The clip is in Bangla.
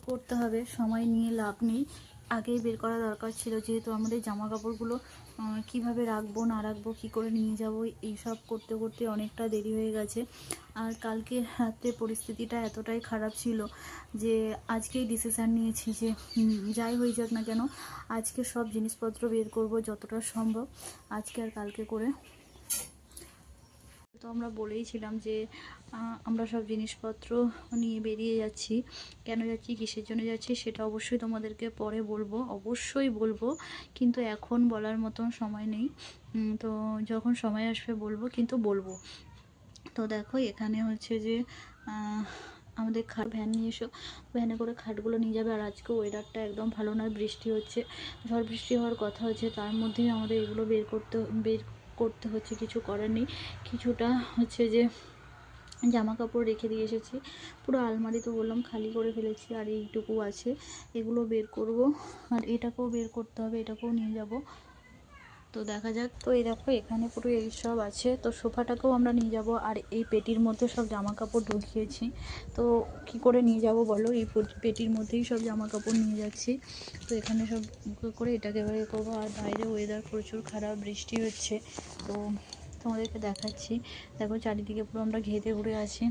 করতে হবে, সময় নিয়ে লাভ নেই, আগেই বের করা দরকার ছিল। যেহেতু আমাদের জামা কাপড়গুলো কীভাবে রাখবো না রাখবো, কী করে নিয়ে যাব, এইসব করতে করতে অনেকটা দেরি হয়ে গেছে। আর কালকে রাত্রে পরিস্থিতিটা এতটাই খারাপ ছিল যে আজকেই ডিসিশান নিয়েছি যে যাই হয়ে যাক না কেন আজকে সব জিনিসপত্র বের করব যতটা সম্ভব, আজকে আর কালকে করে। তো আমরা বলেইছিলাম যে আমরা সব জিনিসপত্র নিয়ে বেরিয়ে যাচ্ছি। কেন যাচ্ছি, কিসের জন্য যাচ্ছি, সেটা অবশ্যই তোমাদেরকে পরে বলবো, অবশ্যই বলবো, কিন্তু এখন বলার মতন সময় নেই। তো যখন সময় আসবে বলবো, কিন্তু বলবো। তো দেখো এখানে হচ্ছে যে আমাদের ভ্যান নিয়ে এসো, ভ্যানে করে খাটগুলো নিয়ে যাবে। আর আজকে ওয়েদারটা একদম ভালো নয়, বৃষ্টি হচ্ছে, ঝড় বৃষ্টি হওয়ার কথা হচ্ছে, তার মধ্যেই আমাদের এগুলো বের করতে হচ্ছে, কিছু করার নেই। কিছুটা হচ্ছে যে জামা কাপড় রেখে দিয়ে এসেছি, পুরো আলমারি তো বললাম খালি করে ফেলেছি, আর এইটুকু আছে, এগুলো বের করব। আর এটাকেও বের করতে হবে, এটাকেও নিয়ে যাব। তো দেখা যাক। তো এই দেখো এখানে পুরো এইসব আছে, তো সোফাটাকেও আমরা নিয়ে যাব। আর এই পেটির মধ্যে সব জামা কাপড় ঢুকিয়েছি, তো কি করে নিয়ে যাব বলো, এই পেটির মধ্যেই সব জামা কাপড় নিয়ে যাচ্ছি। তো এখানে সব করে এটাকে এবারে করবো। আর বাইরে ওয়েদার প্রচুর খারাপ, বৃষ্টি হচ্ছে, তো তোমাদেরকে দেখাচ্ছি। দেখো চারিদিকে পুরো আমরা ঘেটে ঘুরে আছি।